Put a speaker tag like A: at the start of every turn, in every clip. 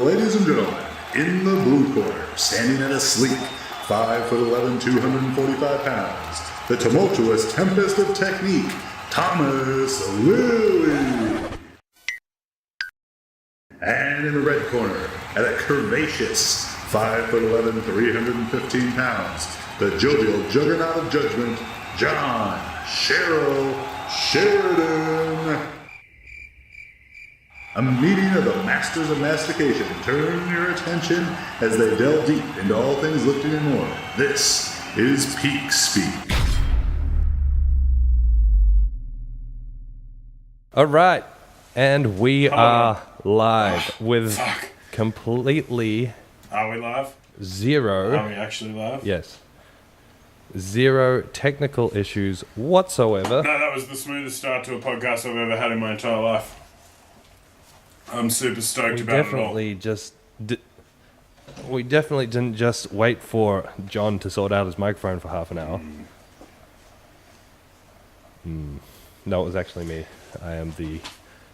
A: ladies and gentlemen, in the blue corner, standing at a sleek 5'11", 245 pounds, the tumultuous tempest of technique, Thomas Lilly. And in the red corner, at a curvaceous 5'11", 315 pounds, the jovial juggernaut of judgment, John Cheryl Sheridan. A meeting of the masters of mastication. Turn your attention as they delve deep into all things lifting and more. This is Peak Speak.
B: All right, and we are live with completely...
C: Are we live?
B: Zero...
C: Are we actually live?
B: Yes. Zero technical issues whatsoever.
C: No, that was the smoothest start to a podcast I've ever had in my entire life. I'm super stoked about it all.
B: We definitely didn't just wait for John to sort out his microphone for half an hour. No, it was actually me. I am the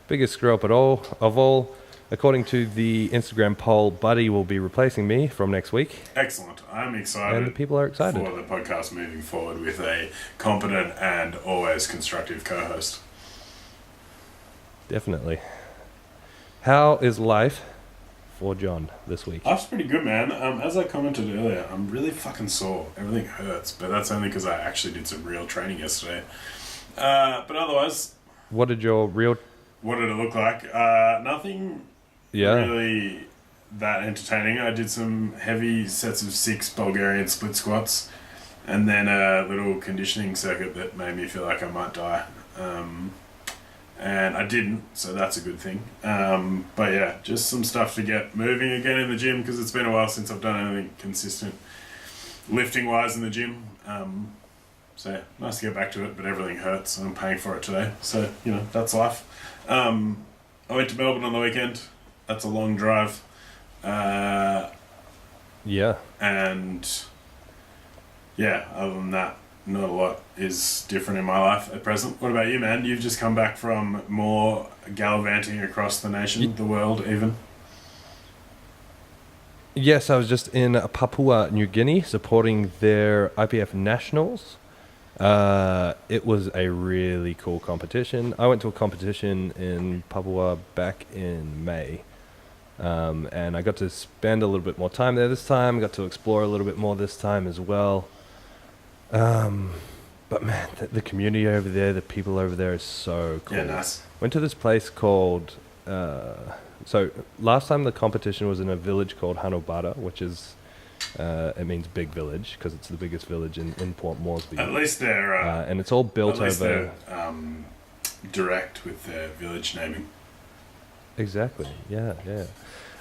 B: biggest screw up of all. According to the Instagram poll, Buddy will be replacing me from next week.
C: Excellent. I'm excited.
B: And the people are excited.
C: For the podcast moving forward with a competent and always constructive co-host.
B: Definitely. How is life for John this week?
C: Life's pretty good, man. As I commented earlier, I'm really fucking sore. Everything hurts, but that's only because I actually did some real training yesterday. But otherwise...
B: What did it
C: look like? Nothing really that entertaining. I did some heavy sets of 6 Bulgarian split squats and then a little conditioning circuit that made me feel like I might die. And I didn't, so that's a good thing. But yeah, just some stuff to get moving again in the gym because it's been a while since I've done anything consistent lifting-wise in the gym. So yeah, nice to get back to it, but everything hurts and I'm paying for it today. So, that's life. I went to Melbourne on the weekend. That's a long drive. And other than that, not a lot is different in my life at present. What about you, man? You've just come back from more gallivanting across the nation, the world even.
B: Yes, I was just in Papua New Guinea supporting their IPF nationals. It was a really cool competition. I went to a competition in Papua back in May. And I got to spend a little bit more time there this time. Got to explore a little bit more this time as well. But man, the community over there, the people over there is so cool.
C: Yeah, nice.
B: Went to this place called... so last time the competition was in a village called Hanobara, which is... it means big village because it's the biggest village in Port Moresby.
C: At least they're...
B: and it's all built over...
C: they're direct with their village naming.
B: Exactly, yeah.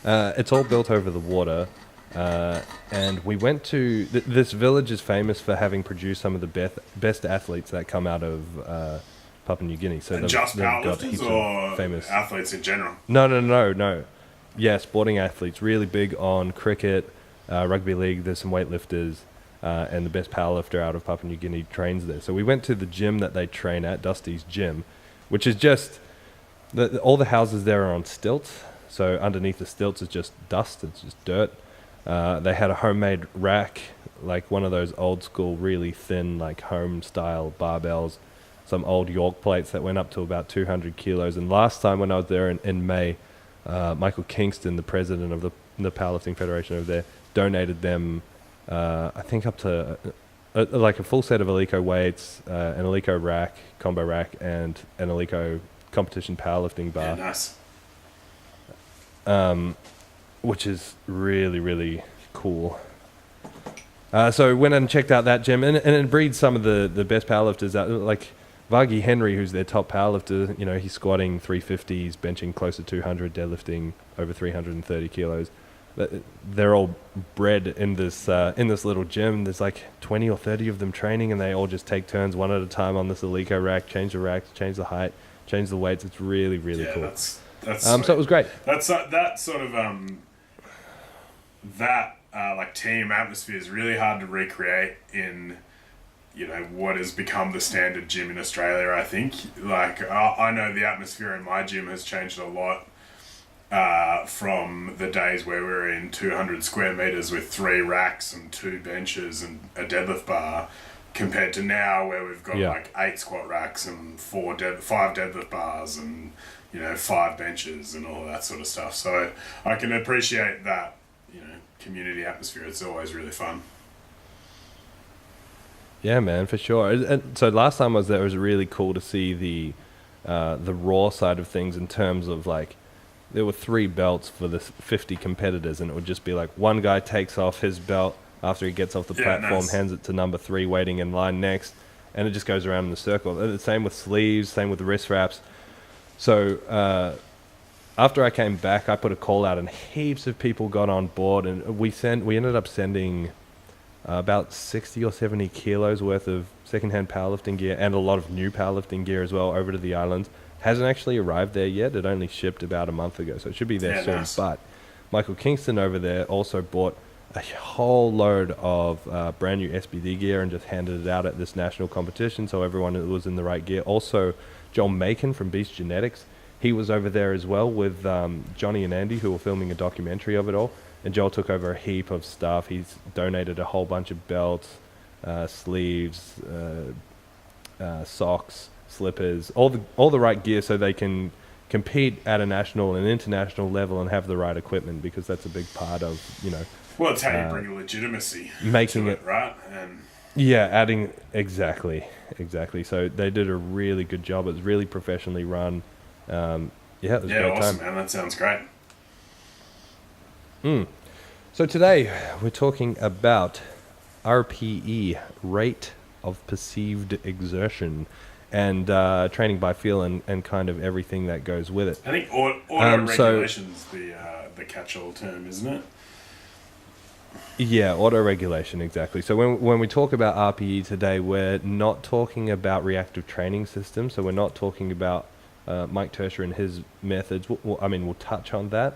B: It's all built over the water. And we went to... this village is famous for having produced some of the best athletes that come out of Papua New Guinea. So
C: just powerlifters or famous athletes in general?
B: No. Yeah, sporting athletes. Really big on cricket, rugby league. There's some weightlifters. And the best powerlifter out of Papua New Guinea trains there. So we went to the gym that they train at, Dusty's Gym, which is just... all the houses there are on stilts. So underneath the stilts is just dust. It's just dirt. They had a homemade rack, like one of those old school, really thin, like home style barbells, some old York plates that went up to about 200 kilos. And last time when I was there in May, Michael Kingston, the president of the Powerlifting Federation over there, donated them, I think up to like a full set of Alico weights, an Alico rack, combo rack, and an Alico competition powerlifting bar.
C: Yeah, nice.
B: Which is really, really cool. So went and checked out that gym, and it breeds some of the best powerlifters out. Like Vargy Henry, who's their top powerlifter, he's squatting 350s, benching close to 200, deadlifting over 330 kilos. They're all bred in this little gym. There's like 20 or 30 of them training, and they all just take turns one at a time on this Alico rack, change the racks, change the height, change the weights. It's really, really cool.
C: That's
B: so it was great.
C: That's that sort of like team atmosphere is really hard to recreate in what has become the standard gym in Australia. I think I know the atmosphere in my gym has changed a lot from the days where we were in 200 square meters with 3 racks and 2 benches and a deadlift bar, compared to now where we've got like 8 squat racks and 5 deadlift bars and 5 benches and all that sort of stuff. So I can appreciate that community atmosphere. It's always really fun.
B: Yeah, man, for sure. And so last time I was there, it was really cool to see the raw side of things in terms of like, there were 3 belts for the 50 competitors, and it would just be like one guy takes off his belt after he gets off the platform, hands it to number 3 waiting in line next, and it just goes around in the circle. And the same with sleeves, same with wrist wraps. So after I came back, I put a call out, and heaps of people got on board, and we ended up sending about 60 or 70 kilos worth of secondhand powerlifting gear and a lot of new powerlifting gear as well over to the islands. Hasn't actually arrived there yet. It only shipped about a month ago, so it should be there soon. Nice. But Michael Kingston over there also bought a whole load of brand new SBD gear and just handed it out at this national competition, so everyone was in the right gear. Also, Joel Macon from Beast Genetics, he was over there as well with Johnny and Andy, who were filming a documentary of it all. And Joel took over a heap of stuff. He's donated a whole bunch of belts, sleeves, socks, slippers, all the right gear so they can compete at a national and international level and have the right equipment, because that's a big part of,
C: Well, it's how you bring legitimacy
B: making
C: to it, right? And
B: adding exactly. So they did a really good job. It was really professionally run. It was a great
C: awesome,
B: time.
C: Man. That sounds great.
B: So today we're talking about RPE, rate of perceived exertion, and training by feel and kind of everything that goes with it.
C: I think auto-regulation's the catch-all term, isn't it?
B: Yeah, auto-regulation, exactly. So when we talk about RPE today, we're not talking about reactive training systems. So we're not talking about Mike Tersher and his methods. We'll touch on that.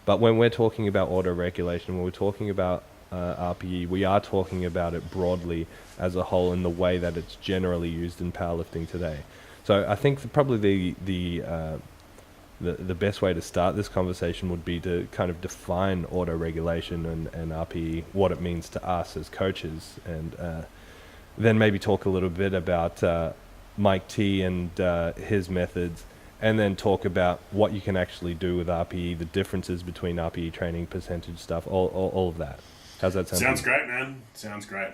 B: But when we're talking about auto-regulation, when we're talking about RPE, we are talking about it broadly as a whole in the way that it's generally used in powerlifting today. So I think probably the best way to start this conversation would be to kind of define auto-regulation and RPE, what it means to us as coaches, and then maybe talk a little bit about Mike T and his methods, and then talk about what you can actually do with RPE, the differences between RPE training, percentage stuff, all of that. How's that sound?
C: Sounds great, man. Sounds great.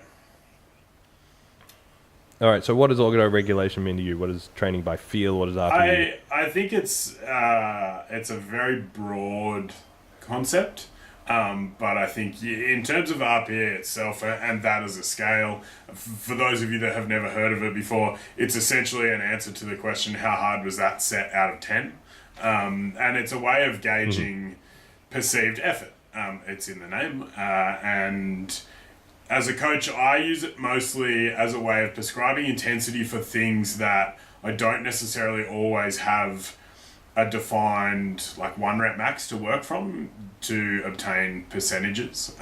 B: All right, so what does auto-regulation mean to you? What is training by feel? What is RPE?
C: I think it's a very broad concept, but I think in terms of RPE itself and that as a scale, for those of you that have never heard of it before, it's essentially an answer to the question, how hard was that set out of 10? And it's a way of gauging perceived effort. It's in the name, and as a coach, I use it mostly as a way of prescribing intensity for things that I don't necessarily always have a defined 1 rep max to work from to obtain percentages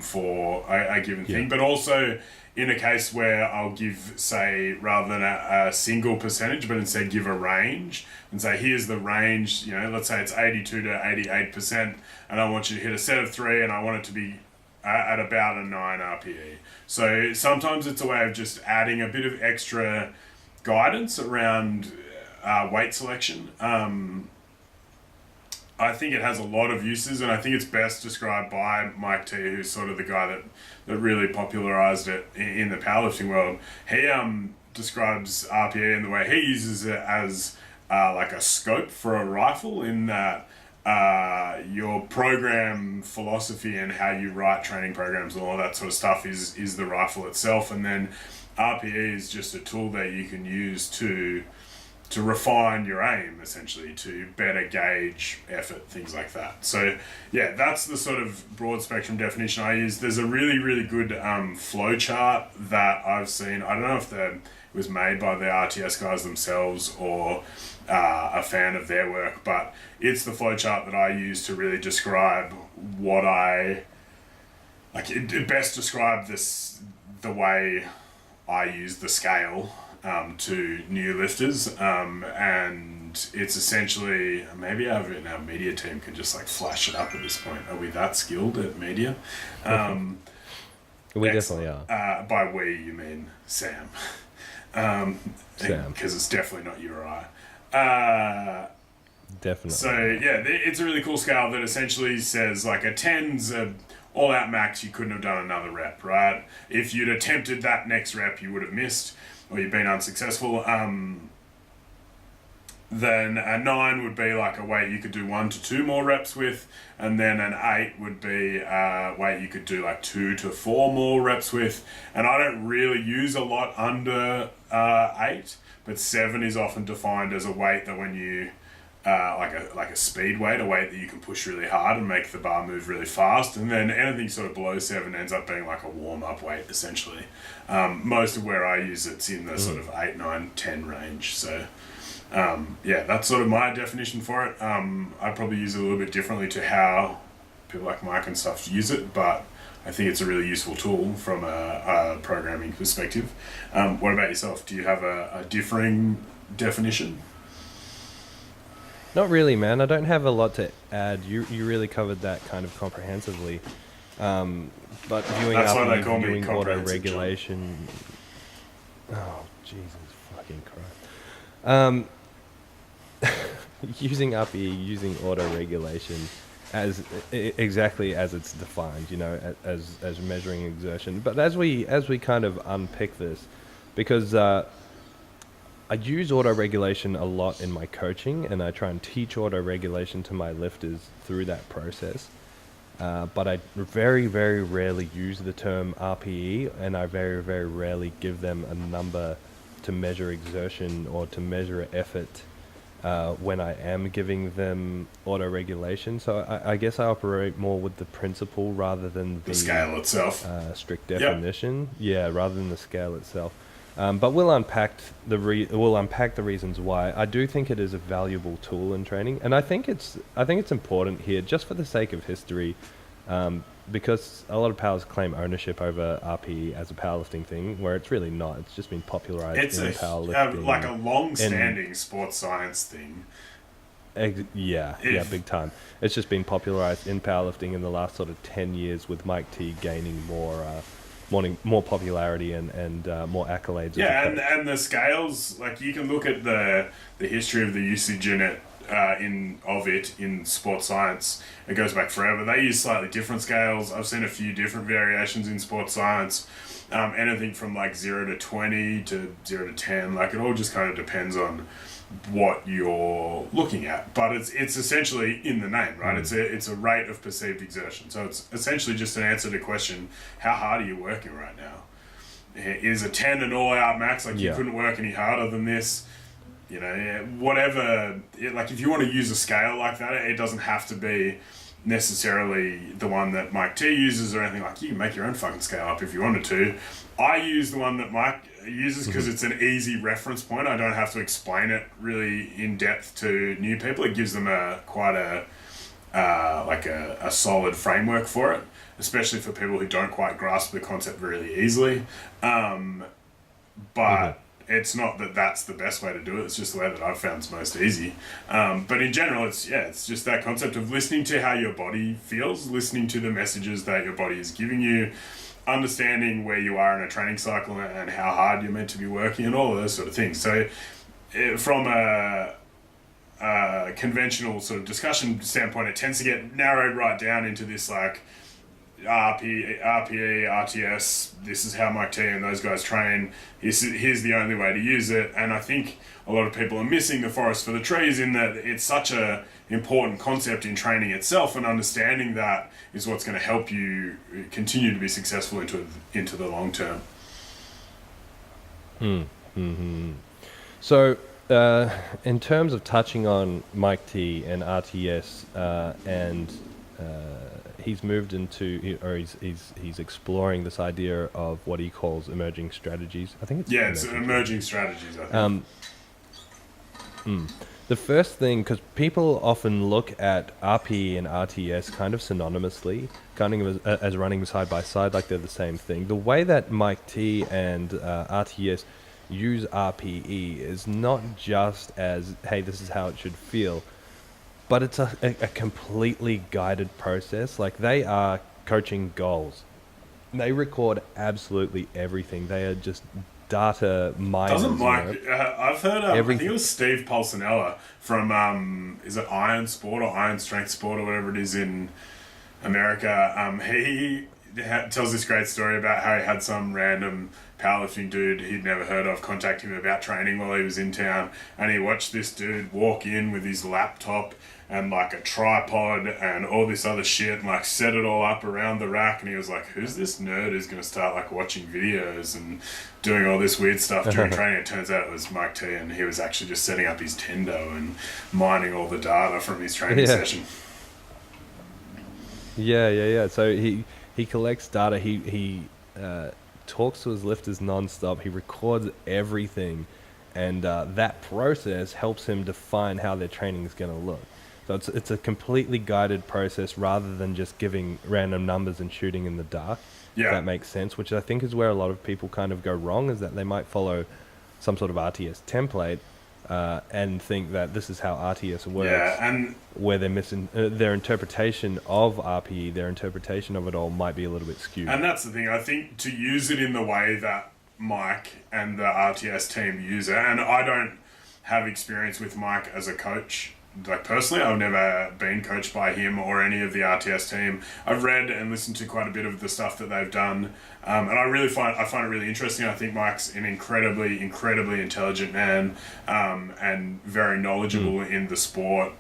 C: for a given thing, but also in a case where I'll give, say, rather than a single percentage, but instead give a range and say, here's the range, let's say it's 82 to 88%, and I want you to hit a set of 3 and I want it to be at about a 9 RPE. So sometimes it's a way of just adding a bit of extra guidance around weight selection. I think it has a lot of uses, and I think it's best described by Mike T, who's sort of the guy that really popularized it in the powerlifting world. He describes RPE in the way he uses it as like a scope for a rifle, in that your program philosophy and how you write training programs and all that sort of stuff is the rifle itself, and then RPE is just a tool that you can use to refine your aim, essentially, to better gauge effort, things like that. So yeah, that's the sort of broad spectrum definition I use. There's a really, really good flow chart that I've seen. I don't know if it was made by the RTS guys themselves or a fan of their work, but it's the flow chart that I use to really describe what it best describe the way I use the scale to new lifters, and and it's essentially, maybe our media team can just like flash it up at this point. Are we that skilled at media?
B: We definitely are.
C: By we, you mean Sam.
B: Sam.
C: Because it's definitely not you or I.
B: Definitely.
C: So, yeah, it's a really cool scale that essentially says, like, a 10's a all-out max, you couldn't have done another rep, right? If you'd attempted that next rep, you would have missed, or you've been unsuccessful. Then a 9 would be like a weight you could do 1 to 2 more reps with, and then an 8 would be a weight you could do like 2 to 4 more reps with. And I don't really use a lot under 8, but 7 is often defined as a weight that when you like a speed weight, a weight that you can push really hard and make the bar move really fast. And then anything sort of below 7 ends up being like a warm-up weight, essentially. Most of where I use it's in the sort of 8, 9, 10 range. So yeah, that's sort of my definition for it. I probably use it a little bit differently to how people like Mike and stuff use it, but I think it's a really useful tool from a programming perspective. What about yourself? Do you have a differing definition?
B: Not really, man. I don't have a lot to add. You really covered that kind of comprehensively. But viewing
C: That's
B: up
C: why they
B: and
C: call me
B: viewing
C: comprehensive,
B: auto-regulation... Oh, Jesus fucking Christ. Using UPE, using auto-regulation as exactly as it's defined, you know, as measuring exertion. But as we kind of unpick this, because I use auto-regulation a lot in my coaching, and I try and teach auto-regulation to my lifters through that process. But I very, very rarely use the term RPE, and I very, very rarely give them a number to measure exertion or to measure effort when I am giving them auto-regulation. So I guess I operate more with the principle rather than
C: the scale itself.
B: Strict definition. Yep. Yeah, rather than the scale itself. But we'll unpack the reasons why. I do think it is a valuable tool in training, and I think it's important here just for the sake of history, because a lot of powers claim ownership over RPE as a powerlifting thing, where it's really not. It's just been popularized in powerlifting.
C: Like a long-standing sports science thing.
B: Yeah, big time. It's just been popularized in powerlifting in the last sort of 10 years, with Mike T gaining more popularity and more accolades.
C: Yeah, and the scales, like you can look at the history of the usage in it, in sports science. It goes back forever. They use slightly different scales. I've seen a few different variations in sports science. Anything from like 0 to 20 to 0 to 10. Like it all just kind of depends on what you're looking at, but it's essentially in the name, right? It's a rate of perceived exertion. So it's essentially just an answer to the question: how hard are you working right now? Is a 10 an all-out max? Like you couldn't work any harder than this? You know, whatever. Like if you want to use a scale like that, it doesn't have to be necessarily the one that Mike T uses or anything. Like you can make your own fucking scale up if you wanted to. I use the one that Mike uses because it's an easy reference point. I don't have to explain it really in depth to new people. It gives them quite a solid framework for it, especially for people who don't quite grasp the concept really easily. But it's not that that's the best way to do it. It's just the way that I've found is most easy. But in general, it's just that concept of listening to how your body feels, listening to the messages that your body is giving you, understanding where you are in a training cycle and how hard you're meant to be working and all of those sort of things. So from a conventional sort of discussion standpoint, it tends to get narrowed right down into this like RPE, RTS, this is how Mike T and those guys train, here's the only way to use it. And I think a lot of people are missing the forest for the trees in that it's such a important concept in training itself, and understanding that is what's going to help you continue to be successful into the long term.
B: So in terms of touching on Mike T and RTS and he's moved into, or he's exploring this idea of what he calls emerging strategies. I think it's
C: emerging strategies. I think.
B: The first thing, because people often look at RP and RTS kind of synonymously, kind of as running side by side, like they're the same thing. The way that Mike T and RTS use RPE is not just as, hey, this is how it should feel, but it's a completely guided process. Like, they are coaching goals. They record absolutely everything. They are just data miners.
C: Doesn't Mike? I've heard. I think
B: Everything.
C: it was Steve Pulcinella from is it Iron Sport or Iron Strength Sport or whatever it is in America. He tells this great story about how he had some random powerlifting dude he'd never heard of contact him about training while he was in town, and he watched this dude walk in with his laptop and like a tripod and all this other shit and like set it all up around the rack, and he was like, who's this nerd who's going to start like watching videos and doing all this weird stuff during training? It turns out it was Mike T, and he was actually just setting up his Tendo and mining all the data from his training session.
B: Yeah. So he collects data. He talks to his lifters nonstop. He records everything, and that process helps him define how their training is going to look. So it's a completely guided process rather than just giving random numbers and shooting in the dark.
C: Yeah.
B: If that makes sense, which I think is where a lot of people kind of go wrong, is that they might follow some sort of RTS template and think that this is how RTS works.
C: Yeah, and
B: where they're missing their interpretation of RPE, their interpretation of it all might be a little bit skewed.
C: And that's the thing. I think to use it in the way that Mike and the RTS team use it, and I don't have experience with Mike as a coach. Like, personally, I've never been coached by him or any of the RTS team. I've read and listened to quite a bit of the stuff that they've done, and I find it really interesting. I think Mike's an incredibly intelligent man, and very knowledgeable in the sport.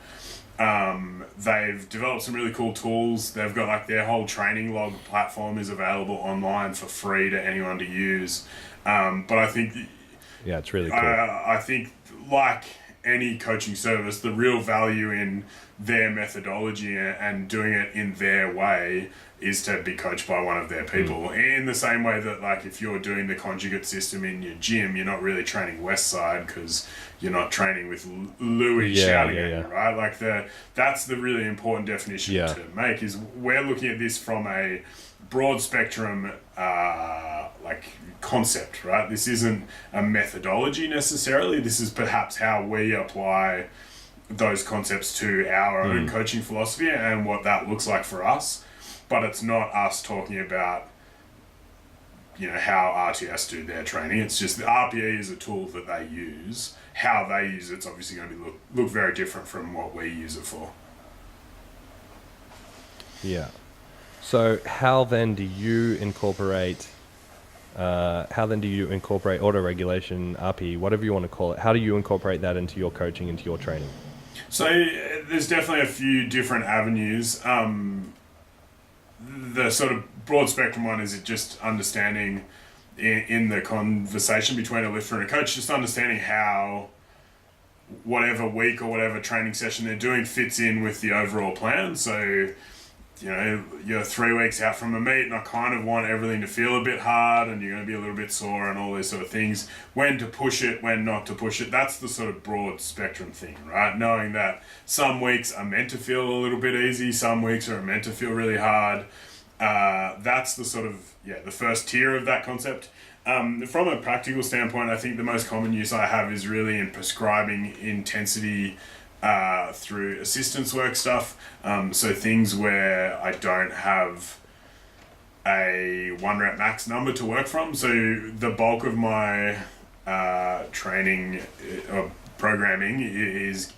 C: They've developed some really cool tools. They've got like their whole training log platform is available online for free to anyone to use. But I think,
B: yeah, it's really cool.
C: I think, like any coaching service, the real value in their methodology and doing it in their way is to be coached by one of their people. In the same way that, like, if you're doing the conjugate system in your gym, you're not really training West Side because you're not training with Louis shouting at you, right? Like, that's the really important definition to make, is we're looking at this from a broad spectrum like concept, right? This isn't a methodology necessarily. This is perhaps how we apply those concepts to our own coaching philosophy and what that looks like for us. But it's not us talking about, how RTS do their training. It's just the RPE is a tool that they use. How they use it's obviously going to look very different from what we use it for.
B: Yeah. So how then do you incorporate auto-regulation, RPE, whatever you want to call it? How do you incorporate that into your coaching, into your training?
C: So there's definitely a few different avenues. The sort of broad spectrum one is just understanding in the conversation between a lifter and a coach, just understanding how whatever week or whatever training session they're doing fits in with the overall plan. So, you're 3 weeks out from a meet and I kind of want everything to feel a bit hard and you're going to be a little bit sore and all these sort of things. When to push it, when not to push it. That's the sort of broad spectrum thing, right? Knowing that some weeks are meant to feel a little bit easy, some weeks are meant to feel really hard. That's the sort of, the first tier of that concept. From a practical standpoint, I think the most common use I have is really in prescribing intensity through assistance work stuff. So things where I don't have a 1 rep max number to work from. So the bulk of my training or programming is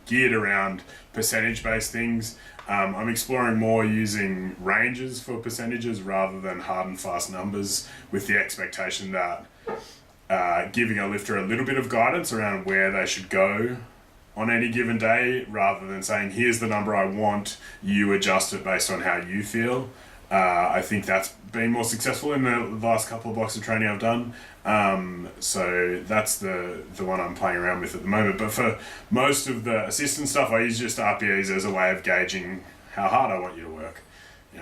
C: geared around percentage-based things. I'm exploring more using ranges for percentages rather than hard and fast numbers, with the expectation that giving a lifter a little bit of guidance around where they should go on any given day, rather than saying, here's the number I want, you adjust it based on how you feel. I think that's been more successful in the last couple of blocks of training I've done. So that's the one I'm playing around with at the moment. But for most of the assistant stuff, I use just RPEs as a way of gauging how hard I want you to work.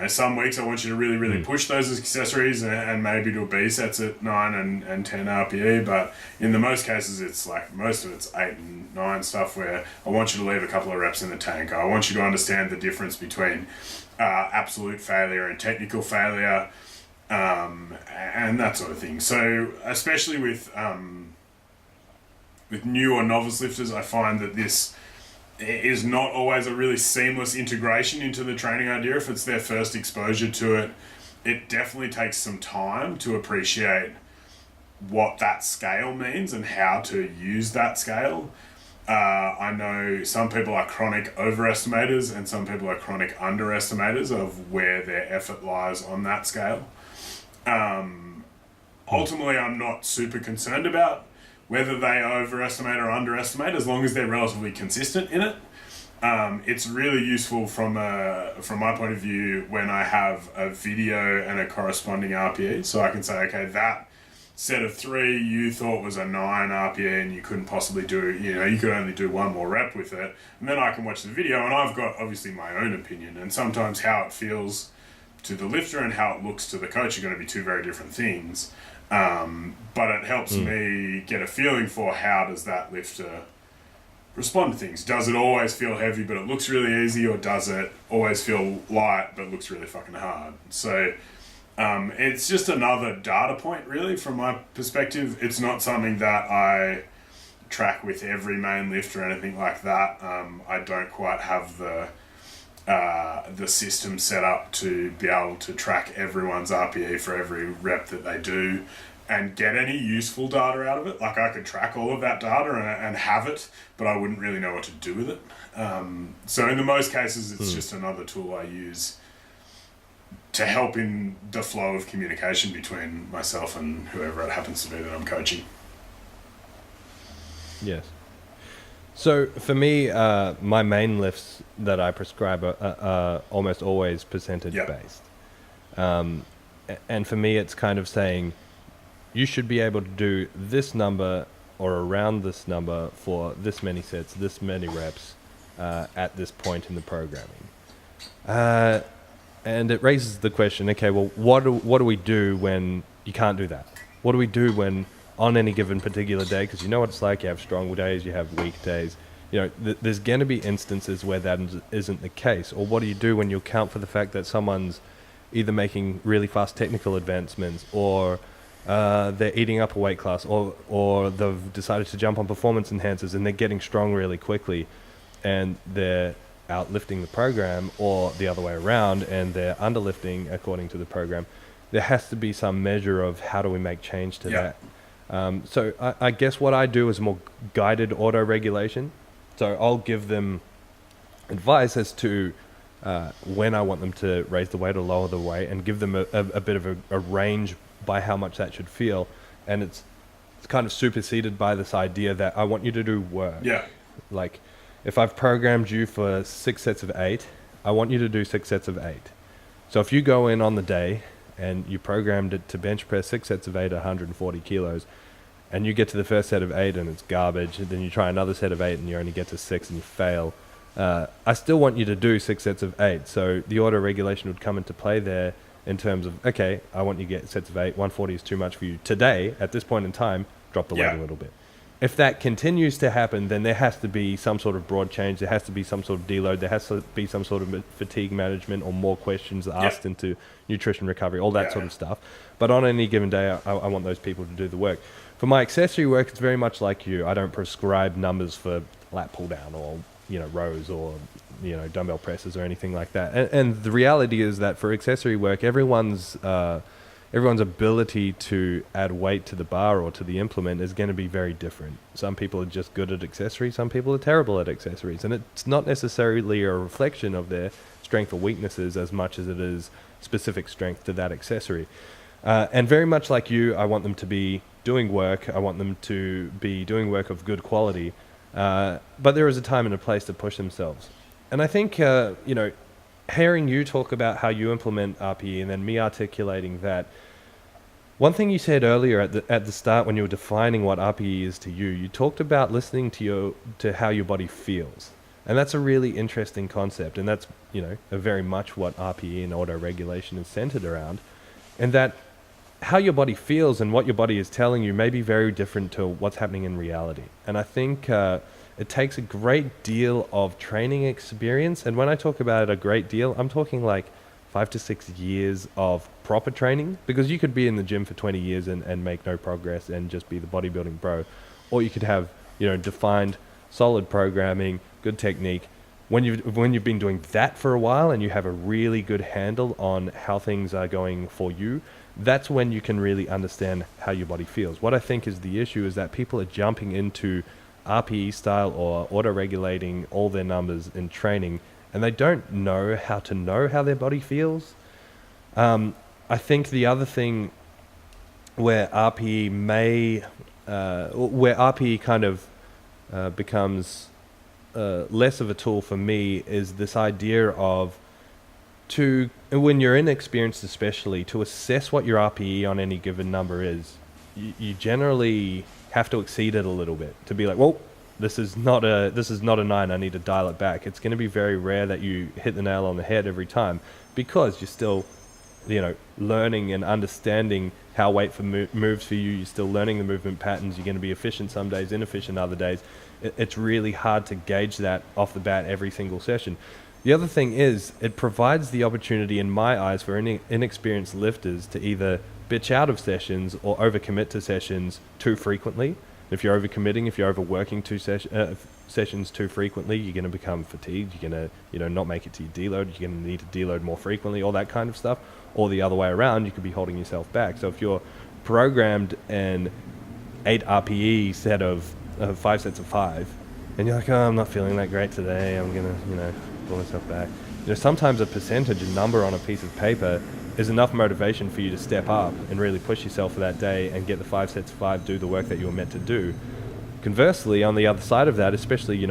C: Some weeks I want you to really, really push those accessories and maybe do B sets at 9 and 10 RPE. But in the most cases, it's like most of it's 8 and 9 stuff where I want you to leave a couple of reps in the tank. I want you to understand the difference between absolute failure and technical failure. and that sort of thing. So especially with new or novice lifters, I find that this is not always a really seamless integration into the training idea. If it's their first exposure to it, it definitely takes some time to appreciate what that scale means and how to use that scale. I know some people are chronic overestimators and some people are chronic underestimators of where their effort lies on that scale. Ultimately, I'm not super concerned about whether they overestimate or underestimate, as long as they're relatively consistent in it. It's really useful from my point of view when I have a video and a corresponding RPE, so I can say, okay, that set of 3 you thought was a 9 RPE and you couldn't possibly do, you could only do 1 more rep with it, and then I can watch the video and I've got obviously my own opinion, and sometimes how it feels to the lifter and how it looks to the coach are going to be 2 very different things. But it helps me get a feeling for how does that lifter respond to things. Does it always feel heavy but it looks really easy, or does it always feel light but looks really fucking hard? So it's just another data point really from my perspective. It's not something that I track with every main lift or anything like that. I don't quite have the system set up to be able to track everyone's RPE for every rep that they do and get any useful data out of it. Like I could track all of that data and have it, but I wouldn't really know what to do with it. So in the most cases, it's just another tool I use to help in the flow of communication between myself and whoever it happens to be that I'm coaching.
B: Yes. So for me, my main lifts that I prescribe are almost always percentage based. And for me, it's kind of saying you should be able to do this number or around this number for this many sets, this many reps at this point in the programming. And it raises the question, okay, well, what do we do when you can't do that? What do we do when on any given particular day, because you know what it's like, you have strong days, you have weak days, there's going to be instances where that isn't the case. Or what do you do when you account for the fact that someone's either making really fast technical advancements, or they're eating up a weight class, or they've decided to jump on performance enhancers and they're getting strong really quickly and they're outlifting the program, or the other way around and they're underlifting according to the program. There has to be some measure of how do we make change to that. So I guess what I do is more guided auto-regulation. So I'll give them advice as to when I want them to raise the weight or lower the weight, and give them a bit of a range by how much that should feel. And it's kind of superseded by this idea that I want you to do work.
C: Yeah.
B: Like if I've programmed you for 6 sets of 8, I want you to do 6 sets of 8. So if you go in on the day and you programmed it to bench press 6 sets of 8 at 140 kilos, and you get to the first set of 8 and it's garbage, and then you try another set of 8 and you only get to 6 and you fail, I still want you to do 6 sets of 8. So the auto regulation would come into play there in terms of, okay, I want you to get sets of 8, 140 is too much for you today, at this point in time, drop the weight a little bit. If that continues to happen, then there has to be some sort of broad change. There has to be some sort of deload. There has to be some sort of fatigue management, or more questions asked into nutrition recovery, all that sort of stuff. But on any given day, I want those people to do the work. For my accessory work, it's very much like you. I don't prescribe numbers for lat pull down, or rows, or dumbbell presses or anything like that. And the reality is that for accessory work, everyone's ability to add weight to the bar or to the implement is going to be very different. Some people are just good at accessories, some people are terrible at accessories, and it's not necessarily a reflection of their strength or weaknesses as much as it is specific strength to that accessory. And very much like you, I want them to be doing work. I want them to be doing work of good quality, but there is a time and a place to push themselves. And I think hearing you talk about how you implement RPE and then me articulating that, one thing you said earlier at the start when you were defining what RPE is to you, you talked about listening to how your body feels. And that's a really interesting concept, and that's very much what RPE and auto-regulation is centered around, and that how your body feels and what your body is telling you may be very different to what's happening in reality. And I think it takes a great deal of training experience. And when I talk about a great deal, I'm talking like 5 to 6 years of proper training, because you could be in the gym for 20 years and make no progress and just be the bodybuilding bro, or you could have, defined solid programming, good technique. When you've been doing that for a while and you have a really good handle on how things are going for you, that's when you can really understand how your body feels. What I think is the issue is that people are jumping into RPE style or auto-regulating all their numbers in training, and they don't know how their body feels. I think the other thing where RPE kind of becomes less of a tool for me is this idea of, when you're inexperienced especially, to assess what your RPE on any given number is, you generally have to exceed it a little bit to be like, well, this is not a 9, I need to dial it back. It's going to be very rare that you hit the nail on the head every time, because you're still learning and understanding how weight moves for you. You're still learning the movement patterns. You're going to be efficient some days, inefficient other days. It's really hard to gauge that off the bat every single session. The other thing is, it provides the opportunity, in my eyes, for inexperienced lifters to either bitch out of sessions or overcommit to sessions too frequently. If you're overcommitting, if you're overworking sessions too frequently, you're going to become fatigued. You're going to not make it to your deload. You're going to need to deload more frequently, all that kind of stuff. Or the other way around, you could be holding yourself back. So if you're programmed an 8 RPE set of 5 sets of 5, and you're like, oh, I'm not feeling that great today, I'm going to, pull myself back. Sometimes a percentage, a number on a piece of paper is enough motivation for you to step up and really push yourself for that day and get the 5 sets of 5, do the work that you were meant to do. Conversely, on the other side of that, especially,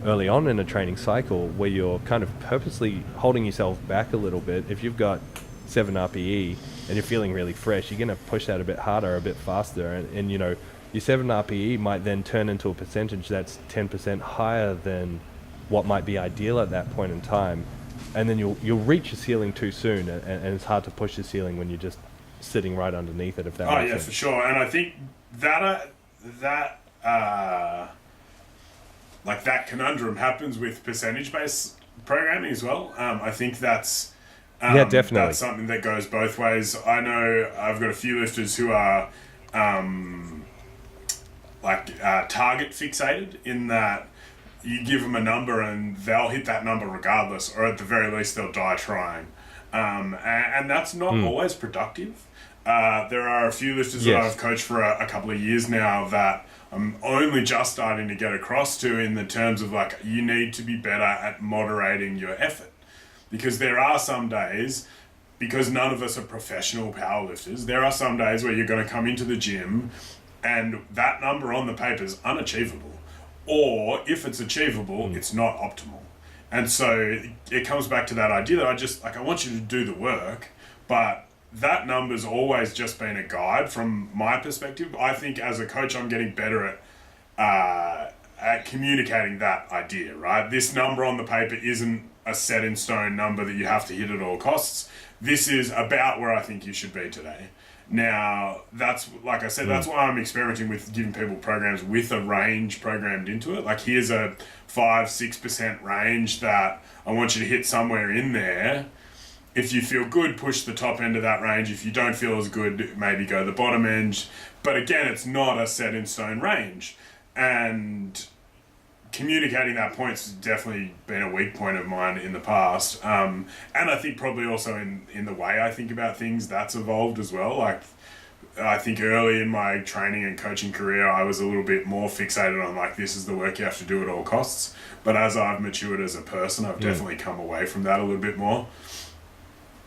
B: early on in a training cycle where you're kind of purposely holding yourself back a little bit, if you've got 7 RPE and you're feeling really fresh, you're going to push that a bit harder, a bit faster. And your 7 RPE might then turn into a percentage that's 10% higher than what might be ideal at that point in time. And then you'll reach your ceiling too soon, and it's hard to push the ceiling when you're just sitting right underneath it, if that makes sense.
C: For sure. And I think that conundrum happens with percentage-based programming as well. I think that's
B: definitely.
C: That's something that goes both ways. I know I've got a few lifters who are target fixated, in that you give them a number and they'll hit that number regardless, or at the very least they'll die trying. And that's not always productive. There are a few lifters that I've coached for a couple of years now that I'm only just starting to get across to, in the terms of you need to be better at moderating your effort. Because there are some days, because none of us are professional powerlifters, there are some days where you're going to come into the gym and that number on the paper is unachievable. Or if it's achievable, it's not optimal. And so it comes back to that idea that I want you to do the work, but that number's always just been a guide from my perspective. I think as a coach, I'm getting better at communicating that idea, right? This number on the paper isn't a set in stone number that you have to hit at all costs. This is about where I think you should be today. Now, that's, like I said, that's why I'm experimenting with giving people programs with a range programmed into it. Here's a 5-6% range that I want you to hit somewhere in there. If you feel good, push the top end of that range. If you don't feel as good, maybe go the bottom end. But again, it's not a set in stone range. And communicating that point's definitely been a weak point of mine in the past. And I think probably also in the way I think about things, that's evolved as well. I think early in my training and coaching career, I was a little bit more fixated on this is the work you have to do at all costs. But as I've matured as a person, I've definitely come away from that a little bit more.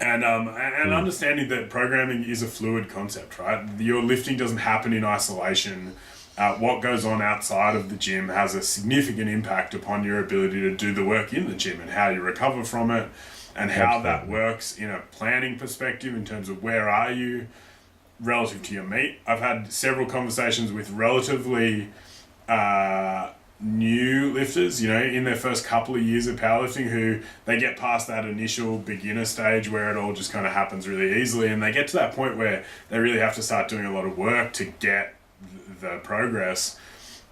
C: And understanding that programming is a fluid concept, right? Your lifting doesn't happen in isolation. What goes on outside of the gym has a significant impact upon your ability to do the work in the gym, and how you recover from it, and how that works in a planning perspective in terms of where are you relative to your meet. I've had several conversations with relatively new lifters, in their first couple of years of powerlifting, who they get past that initial beginner stage where it all just kind of happens really easily, and they get to that point where they really have to start doing a lot of work to get the progress.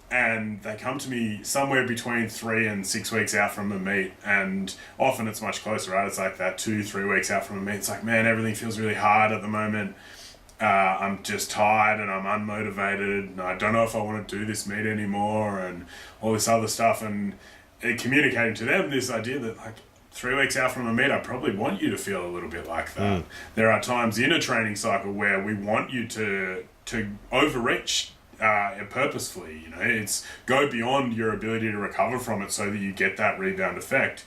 C: and they come to me somewhere between 3 and 6 weeks out from a meet, and often it's much closer, right? It's like that 2-3 weeks out from a meet. It's like, man, everything feels really hard at the moment. I'm just tired and I'm unmotivated and I don't know if I want to do this meet anymore and all this other stuff, and communicating to them this idea that like 3 weeks out from a meet, I probably want you to feel a little bit like that. There are times in a training cycle where we want you to overreach purposefully. You know, it's go beyond your ability to recover from it so that you get that rebound effect.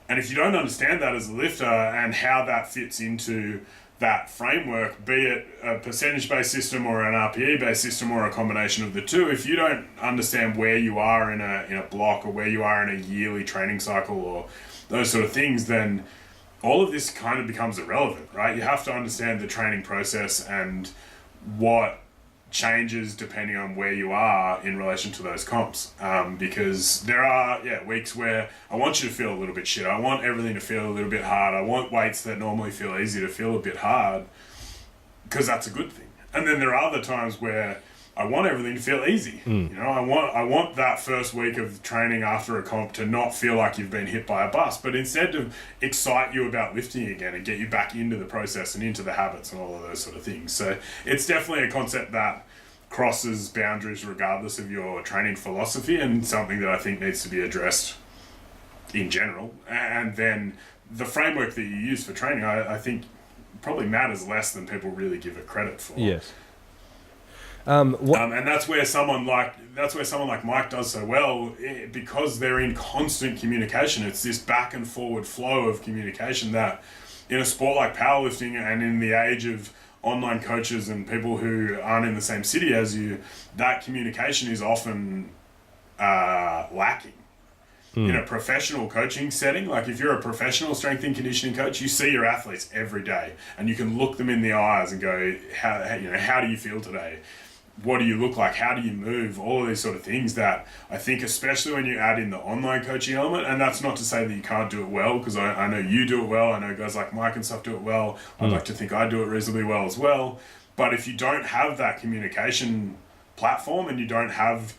C: And if you don't understand that as a lifter and how that fits into that framework, be it a percentage-based system or an RPE-based system or a combination of the two, if you don't understand where you are in a block or where you are in a yearly training cycle or those sort of things, then all of this kind of becomes irrelevant, right? You have to understand the training process and what changes depending on where you are in relation to those comps, because there are weeks where I want you to feel a little bit shit. I want everything to feel a little bit hard. I want weights that normally feel easy to feel a bit hard, because that's a good thing. And then there are other times where I want everything to feel easy. You know, I want that first week of training after a comp to not feel like you've been hit by a bus, but instead to excite you about lifting again and get you back into the process and into the habits and all of those sort of things. So it's definitely a concept that crosses boundaries regardless of your training philosophy, and something that I think needs to be addressed in general. And then the framework that you use for training, I think probably matters less than people really give it credit for.
B: Yes.
C: And that's where someone like Mike does so well, because they're in constant communication. It's this back and forward flow of communication that in a sport like powerlifting and in the age of online coaches and people who aren't in the same city as you, that communication is often lacking. In a professional coaching setting, like if you're a professional strength and conditioning coach, you see your athletes every day and you can look them in the eyes and go, how do you feel today? What do you look like? How do you move? All of these sort of things that I think, especially when you add in the online coaching element, and that's not to say that you can't do it well, because I know you do it well. I know guys like Mike and stuff do it well. I'd like to think I do it reasonably well as well. But if you don't have that communication platform and you don't have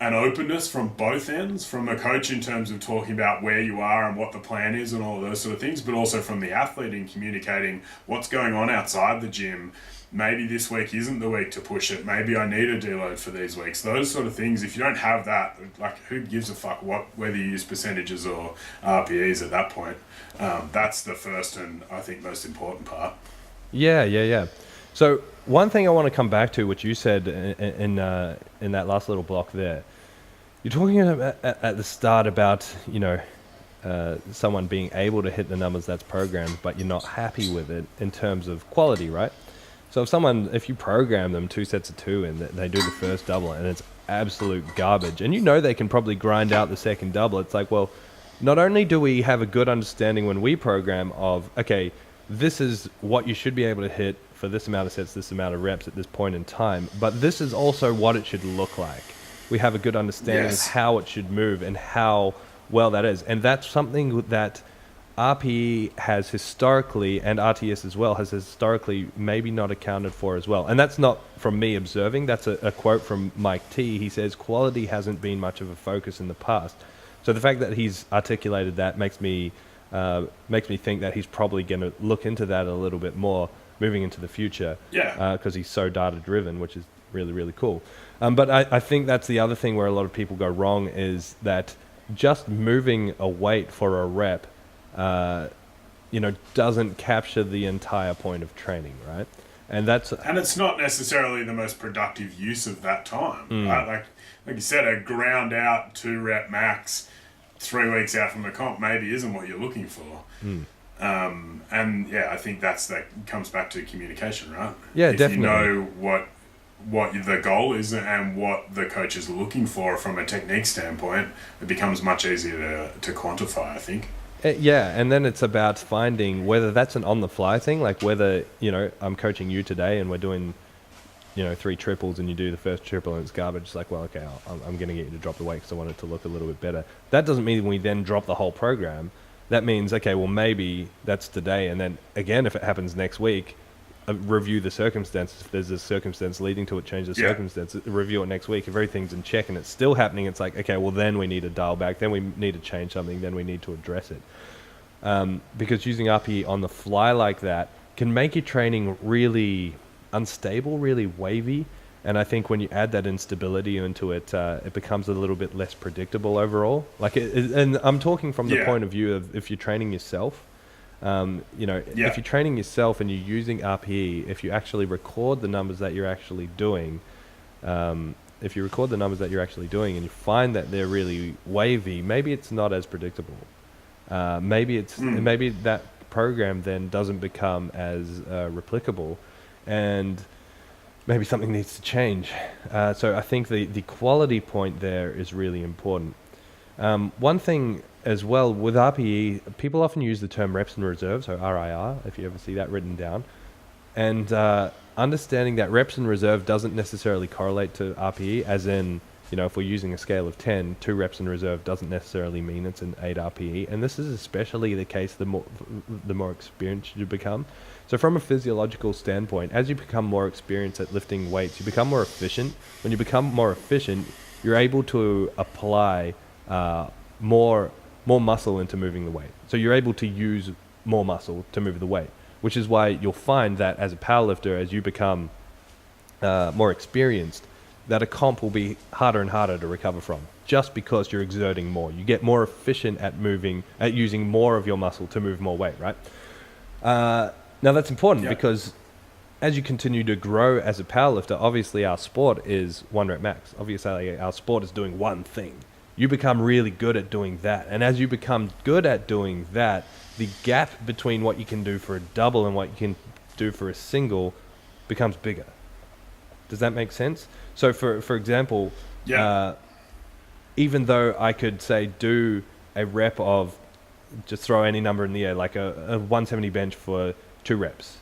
C: an openness from both ends, from a coach in terms of talking about where you are and what the plan is and all of those sort of things, but also from the athlete in communicating what's going on outside the gym. Maybe this week isn't the week to push it. Maybe I need a deload for these weeks. Those sort of things, if you don't have that, like who gives a fuck whether you use percentages or RPEs at that point? That's the first and I think most important part.
B: Yeah. So one thing I want to come back to, which you said in that last little block there, you're talking at the start about, someone being able to hit the numbers that's programmed, but you're not happy with it in terms of quality, right? So if you program them 2 sets of 2 and they do the first double and it's absolute garbage, and they can probably grind out the second double, it's like, well, not only do we have a good understanding when we program of, okay, this is what you should be able to hit for this amount of sets, this amount of reps at this point in time, but this is also what it should look like. We have a good understanding of how it should move and how well that is. And that's something that RPE has historically, and RTS as well, has historically maybe not accounted for as well. And that's not from me observing, that's a quote from Mike T. He says, quality hasn't been much of a focus in the past. So the fact that he's articulated that makes me think that he's probably going to look into that a little bit more moving into the future.
C: Yeah.
B: Because he's so data driven, which is really, really cool. But I think that's the other thing where a lot of people go wrong, is that just moving a weight for a rep doesn't capture the entire point of training, right? And
C: it's not necessarily the most productive use of that time, right? Like you said, a ground out 2-rep max 3 weeks out from a comp maybe isn't what you're looking for. I think that comes back to communication, right?
B: Yeah,
C: if
B: definitely.
C: If you know what the goal is and what the coach is looking for from a technique standpoint, it becomes much easier to quantify, I think.
B: And then it's about finding whether that's an on-the-fly thing, like whether, I'm coaching you today and we're doing, 3 triples and you do the first triple and it's garbage. It's like, well, okay, I'm going to get you to drop the weight because I want it to look a little bit better. That doesn't mean we then drop the whole program. That means, okay, well, maybe that's today. And then again, if it happens next week, review the circumstances. If there's a circumstance leading to it, change the circumstance, review it next week. If everything's in check and it's still happening, it's like, okay, well, then we need to dial back, then we need to change something, then we need to address it. Because using RPE on the fly like that can make your training really unstable, really wavy. And I think when you add that instability into it, it becomes a little bit less predictable overall. And I'm talking from the point of view of if you're training yourself. If you're training yourself and you're using RPE, if you actually record the numbers that you're actually doing, and you find that they're really wavy, maybe it's not as predictable. Maybe that program then doesn't become as replicable, and maybe something needs to change. So I think the quality point there is really important. One thing as well with RPE, people often use the term reps in reserve, so RIR, if you ever see that written down. And understanding that reps in reserve doesn't necessarily correlate to RPE, as in, if we're using a scale of 10, 2 reps in reserve doesn't necessarily mean it's an 8 RPE. And this is especially the case the more experienced you become. So from a physiological standpoint, as you become more experienced at lifting weights, you become more efficient. When you become more efficient, you're able to apply more muscle into moving the weight. So you're able to use more muscle to move the weight, which is why you'll find that as a powerlifter, as you become more experienced, that a comp will be harder and harder to recover from, just because you're exerting more. You get more efficient at using more of your muscle to move more weight, right? Now that's important because as you continue to grow as a powerlifter, obviously our sport is 1 rep max. Obviously our sport is doing one thing. You become really good at doing that. And as you become good at doing that, the gap between what you can do for a double and what you can do for a single becomes bigger. Does that make sense? So for example, even though I could say do a rep of, just throw any number in the air, like a 170 bench for 2 reps,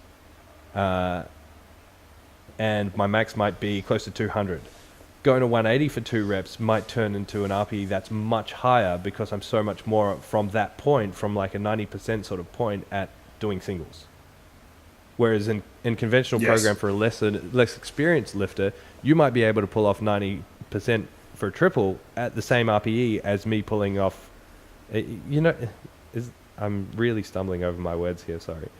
B: and my max might be close to 200. Going to 180 for 2 reps might turn into an RPE that's much higher because I'm so much more from that point, from like a 90% sort of point at doing singles. Whereas in conventional program for a less experienced lifter, you might be able to pull off 90% for a triple at the same RPE as me pulling off, I'm really stumbling over my words here, sorry.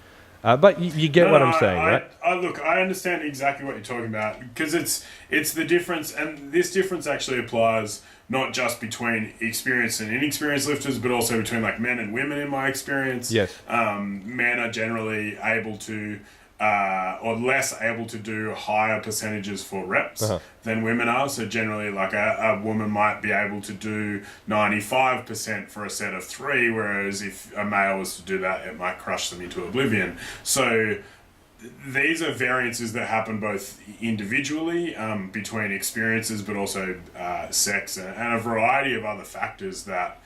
B: But you get what I'm saying, right?
C: Look, I understand exactly what you're talking about, because it's the difference, and this difference actually applies not just between experienced and inexperienced lifters, but also between like men and women in my experience.
B: Yes.
C: Men are generally able to, or less able to do higher percentages for reps than women are. So generally, like a woman might be able to do 95% for a set of 3, whereas if a male was to do that, it might crush them into oblivion. So these are variances that happen both individually between experiences, but also sex and a variety of other factors that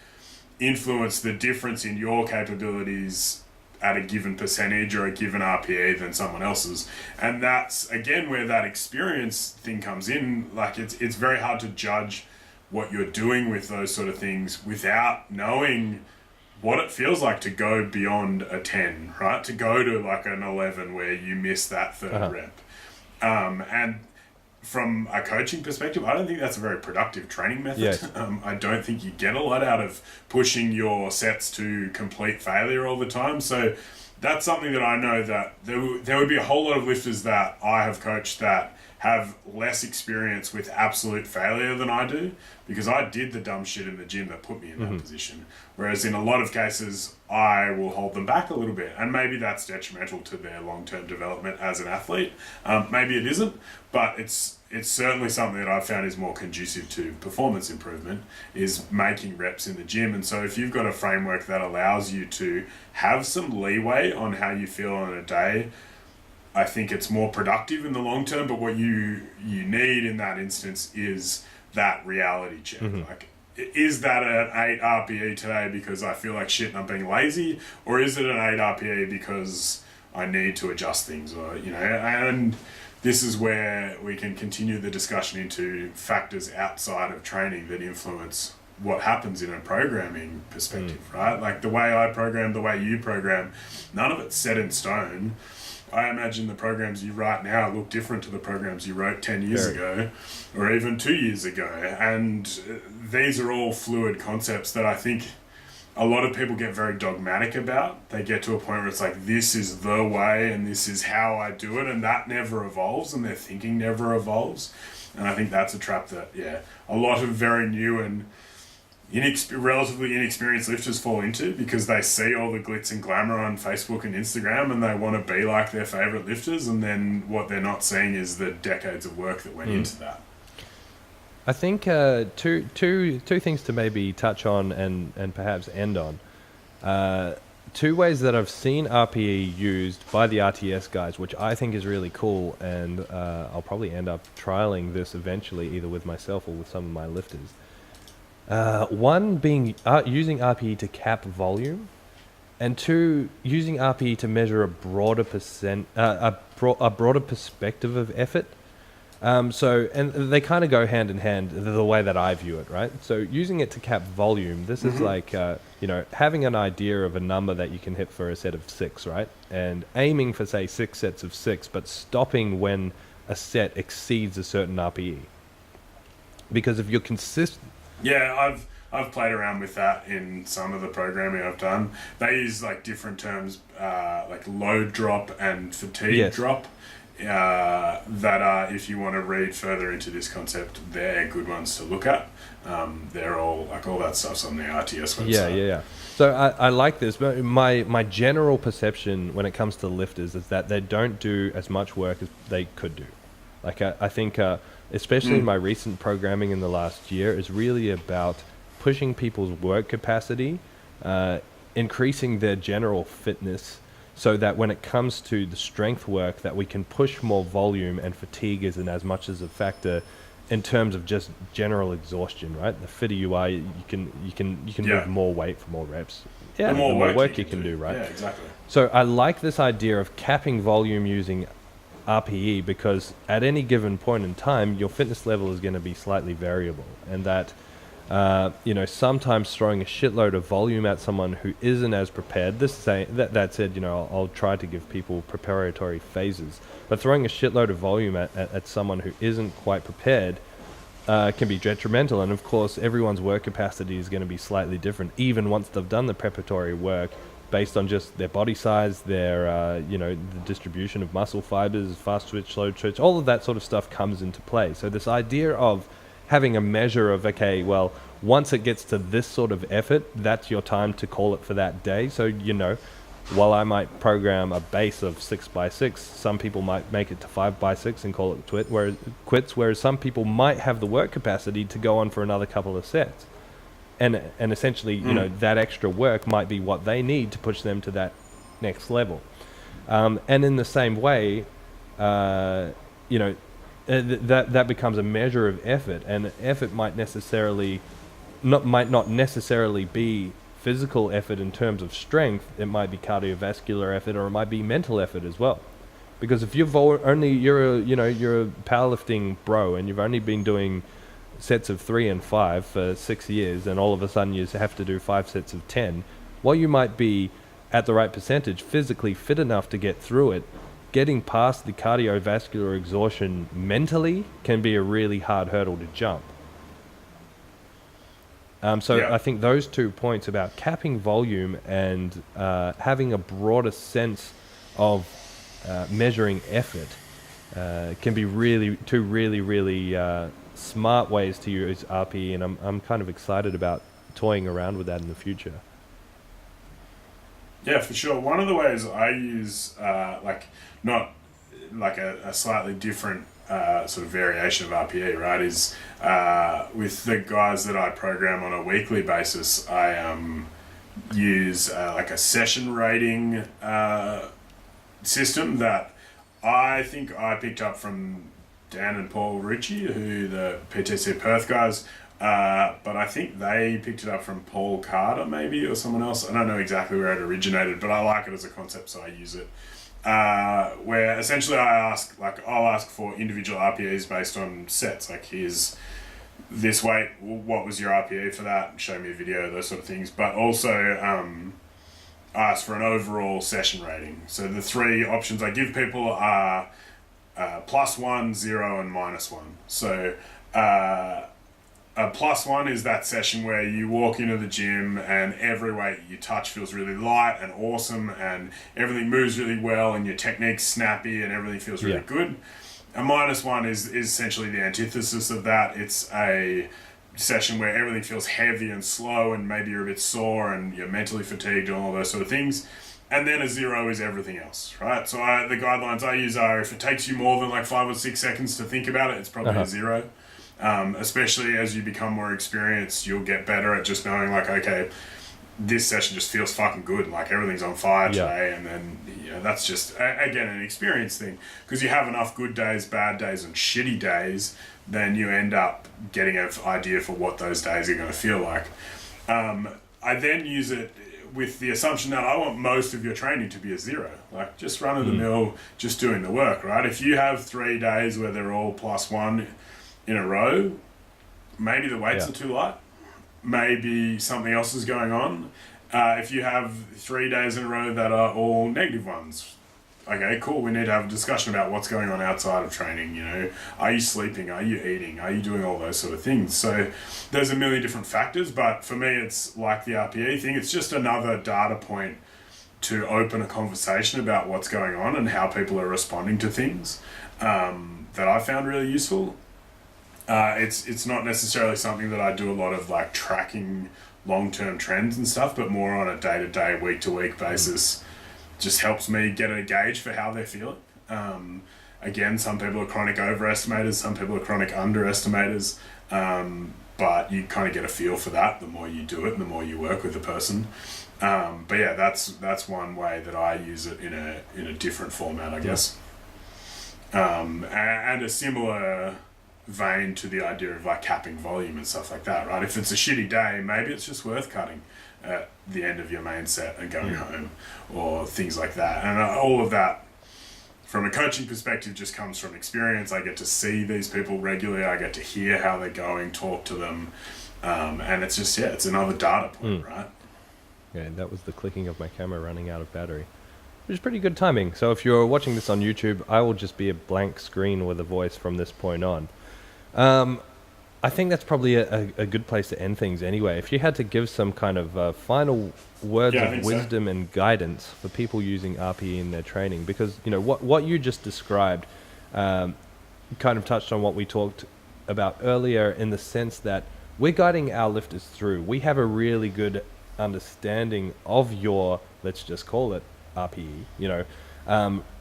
C: influence the difference in your capabilities at a given percentage or a given RPE than someone else's. And that's, again, where that experience thing comes in. Like, it's very hard to judge what you're doing with those sort of things without knowing what it feels like to go beyond a 10, right? To go to like an 11 where you miss that third rep. And from a coaching perspective, I don't think that's a very productive training method.
B: Yes.
C: I don't think you get a lot out of pushing your sets to complete failure all the time. So that's something that I know that there would be a whole lot of lifters that I have coached that have less experience with absolute failure than I do, because I did the dumb shit in the gym that put me in that position. Whereas in a lot of cases, I will hold them back a little bit. And maybe that's detrimental to their long-term development as an athlete. Maybe it isn't, but it's certainly something that I've found is more conducive to performance improvement, is making reps in the gym. And so if you've got a framework that allows you to have some leeway on how you feel on a day, I think it's more productive in the long term. But what you need in that instance is that reality check. Like, is that an 8 RPE today because I feel like shit and I'm being lazy? Or is it an 8 RPE because I need to adjust things? Or, and this is where we can continue the discussion into factors outside of training that influence what happens in a programming perspective, right? Like the way I program, the way you program, none of it's set in stone. I imagine the programs you write now look different to the programs you wrote 10 years ago or even 2 years ago. And these are all fluid concepts that I think a lot of people get very dogmatic about. They get to a point where it's like, this is the way and this is how I do it, and that never evolves, and their thinking never evolves. And I think that's a trap that, a lot of very new and relatively inexperienced lifters fall into, because they see all the glitz and glamour on Facebook and Instagram and they want to be like their favourite lifters, and then what they're not seeing is the decades of work that went into that.
B: I think two things to maybe touch on and perhaps end on. Two ways that I've seen RPE used by the RTS guys, which I think is really cool, and I'll probably end up trialing this eventually, either with myself or with some of my lifters. One being using RPE to cap volume, and two, using RPE to measure a broader broader perspective of effort. So, and they kind of go hand in hand the way that I view it, right? So using it to cap volume, this is like, having an idea of a number that you can hit for a set of 6, right? And aiming for, say, 6 sets of 6, but stopping when a set exceeds a certain RPE. Because if you're consistent...
C: Yeah, I've played around with that in some of the programming I've done. They use like different terms, like load drop and fatigue drop. That are, if you want to read further into this concept, they're good ones to look at. They're all like, all that stuff's on the RTS website.
B: Yeah. So I like this, but my general perception when it comes to lifters is that they don't do as much work as they could do. Like I think, especially in my recent programming in the last year, is really about pushing people's work capacity, increasing their general fitness, so that when it comes to the strength work, that we can push more volume, and fatigue isn't as much as a factor in terms of just general exhaustion, right? The fitter you are, you can move more weight for more reps. Yeah, the more work you can do, right?
C: Yeah, exactly.
B: So I like this idea of capping volume using RPE, because at any given point in time, your fitness level is going to be slightly variable, and that sometimes throwing a shitload of volume at someone who isn't as prepared. That said, I'll try to give people preparatory phases, but throwing a shitload of volume at someone who isn't quite prepared can be detrimental. And of course, everyone's work capacity is going to be slightly different, even once they've done the preparatory work, based on just their body size, their the distribution of muscle fibers, fast twitch, slow twitch, all of that sort of stuff comes into play. So this idea of having a measure of, okay, well, once it gets to this sort of effort, that's your time to call it for that day. So, while I might program a base of 6x6, some people might make it to 5x6 and call it quits, whereas some people might have the work capacity to go on for another couple of sets. And essentially, that extra work might be what they need to push them to that next level. And in the same way, that becomes a measure of effort, and effort might not necessarily be physical effort in terms of strength. It might be cardiovascular effort, or it might be mental effort as well. Because if you're a powerlifting bro and you've only been doing sets of 3 and 5 for 6 years, and all of a sudden you have to do 5 sets of 10, while you might be at the right percentage, physically fit enough to get through it, getting past the cardiovascular exhaustion mentally can be a really hard hurdle to jump. I think those 2 points about capping volume and having a broader sense of measuring effort can be really smart ways to use RPE, and I'm kind of excited about toying around with that in the future.
C: Yeah, for sure. One of the ways I use, not like a slightly different sort of variation of RPE, right, is with the guys that I program on a weekly basis, I use like a session rating system that I think I picked up from Dan and Paul Ritchie, who the PTC Perth guys, but I think they picked it up from Paul Carter maybe, or someone else. I don't know exactly where it originated, but I like it as a concept, so I use it. Where essentially I'll ask for individual RPEs based on sets. Like, here's this weight, what was your RPE for that? Show me a video, those sort of things. But also ask for an overall session rating. So the 3 options I give people are +1, 0, and -1. So a +1 is that session where you walk into the gym and every weight you touch feels really light and awesome and everything moves really well and your technique's snappy and everything feels really good. A -1 is essentially the antithesis of that. It's a session where everything feels heavy and slow and maybe you're a bit sore and you're mentally fatigued and all those sort of things. And then a 0 is everything else, right? So the guidelines I use are if it takes you more than like 5 or 6 seconds to think about it, it's probably a 0. Especially as you become more experienced, you'll get better at just knowing like, okay, this session just feels fucking good. Like everything's on fire today. And then, that's just, again, an experience thing. Because you have enough good days, bad days, and shitty days, then you end up getting an idea for what those days are going to feel like. I then use it with the assumption that I want most of your training to be a 0. Like just run of the mill, just doing the work, right? If you have 3 days where they're all +1 in a row, maybe the weights are too light. Maybe something else is going on. If you have 3 days in a row that are all -1s, okay, cool. We need to have a discussion about what's going on outside of training. Are you sleeping? Are you eating? Are you doing all those sort of things? So there's a million different factors, but for me, it's like the RPE thing. It's just another data point to open a conversation about what's going on and how people are responding to things that I found really useful. It's not necessarily something that I do a lot of like tracking long-term trends and stuff, but more on a day-to-day, week-to-week basis. Just helps me get a gauge for how they're feeling. Again, some people are chronic overestimators, some people are chronic underestimators, but you kind of get a feel for that the more you do it and the more you work with the person. But yeah, that's one way that I use it in a different format, I guess. And a similar vein to the idea of like capping volume and stuff like that, right? If it's a shitty day, maybe it's just worth cutting at the end of your main set and going home, or things like that. And all of that from a coaching perspective just comes from experience. I get to see these people regularly, I get to hear how they're going, talk to them, and it's just it's another data point, right?
B: Yeah, that was the clicking of my camera running out of battery, which is pretty good timing. So if you're watching this on YouTube, I will just be a blank screen with a voice from this point on. I think that's probably a good place to end things anyway. If you had to give some kind of final words of wisdom and guidance for people using RPE in their training, because what you just described kind of touched on what we talked about earlier, in the sense that we're guiding our lifters through. We have a really good understanding of your, let's just call it RPE,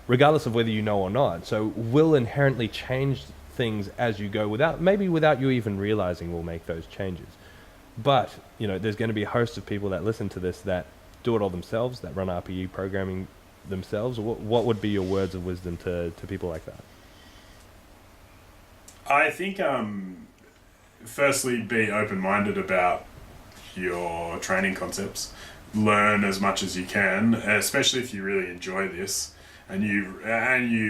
B: regardless of whether you know or not. So we'll inherently change things as you go without you even realizing we'll make those changes. But there's going to be a host of people that listen to this that do it all themselves, that run RPE programming themselves. What would be your words of wisdom to people like that?
C: I think firstly, be open-minded about your training concepts. Learn as much as you can, especially if you really enjoy this. And you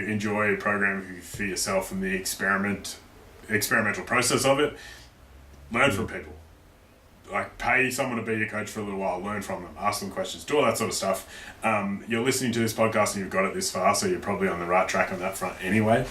C: enjoy programming for yourself and the experimental process of it. Learn from people. Like, pay someone to be your coach for a little while. Learn from them. Ask them questions. Do all that sort of stuff. You're listening to this podcast and you've got it this far, so you're probably on the right track on that front anyway.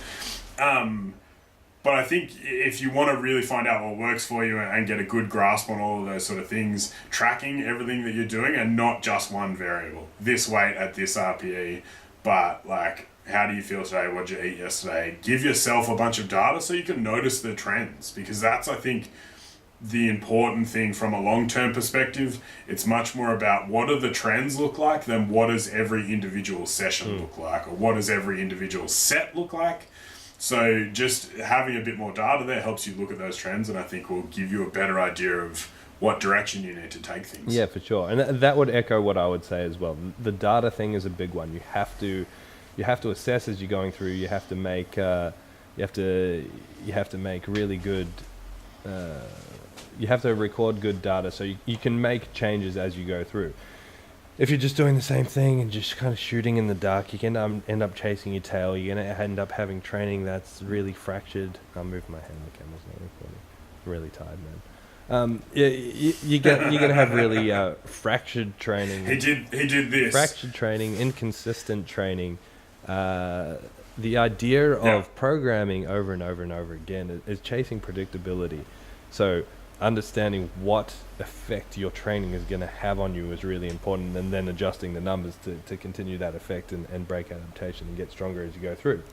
C: But I think if you want to really find out what works for you and get a good grasp on all of those sort of things, tracking everything that you're doing and not just one variable. This weight at this RPE. But like, how do you feel today? What did you eat yesterday? Give yourself a bunch of data so you can notice the trends, because that's, I think, the important thing from a long-term perspective. It's much more about what do the trends look like than what does every individual session look like, or what does every individual set look like. So just having a bit more data there helps you look at those trends, and I think will give you a better idea of what direction you need to take things.
B: Yeah, for sure. And that would echo what I would say as well. The data thing is a big one. You have to assess as you're going through. You have to make really good. You have to record good data so you can make changes as you go through. If you're just doing the same thing and just kind of shooting in the dark, you can end up chasing your tail. You're going to end up having training that's really fractured. I'm moving my hand, the camera's not recording. Really tired, man. You're gonna have really fractured training.
C: He did this.
B: Fractured training, inconsistent training. The idea of programming over and over and over again is chasing predictability. So understanding what effect your training is going to have on you is really important, and then adjusting the numbers to continue that effect and break adaptation and get stronger as you go through.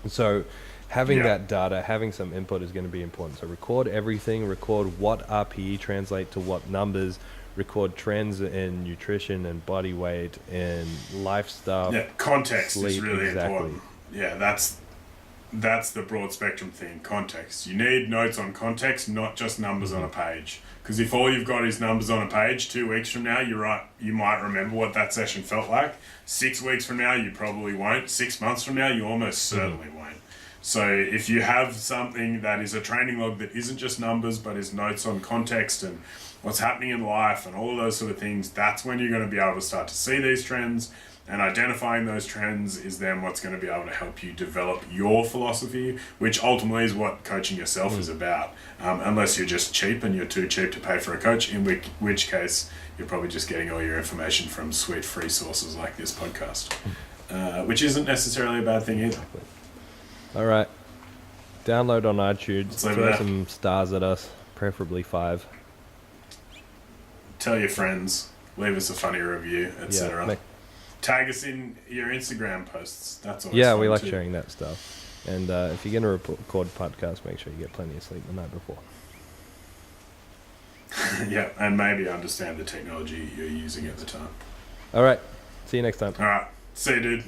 B: So having that data, having some input is going to be important. So record everything, record what RPE translate to what numbers, record trends in nutrition and body weight and lifestyle.
C: Yeah, context
B: sleep,
C: is really
B: exactly.
C: important. Yeah, that's the broad spectrum thing, context. You need notes on context, not just numbers on a page. Because if all you've got is numbers on a page, 2 weeks from now, you're right, you might remember what that session felt like. 6 weeks from now, you probably won't. 6 months from now, you almost certainly won't. So if you have something that is a training log that isn't just numbers, but is notes on context and what's happening in life and all of those sort of things, that's when you're going to be able to start to see these trends. And identifying those trends is then what's going to be able to help you develop your philosophy, which ultimately is what coaching yourself is about. Unless you're just cheap and you're too cheap to pay for a coach, in which case you're probably just getting all your information from sweet free sources like this podcast, which isn't necessarily a bad thing either.
B: All right. Download on iTunes. Throw
C: that.
B: some stars at us, preferably 5.
C: Tell your friends. Leave us a funny review, etc. Tag us in your Instagram posts. That's always fun
B: we like
C: too.
B: sharing that stuff. And if you're going to record podcasts, make sure you get plenty of sleep the night before.
C: Yeah, and maybe understand the technology you're using at the time.
B: All right. See you next time.
C: All right. See you, dude.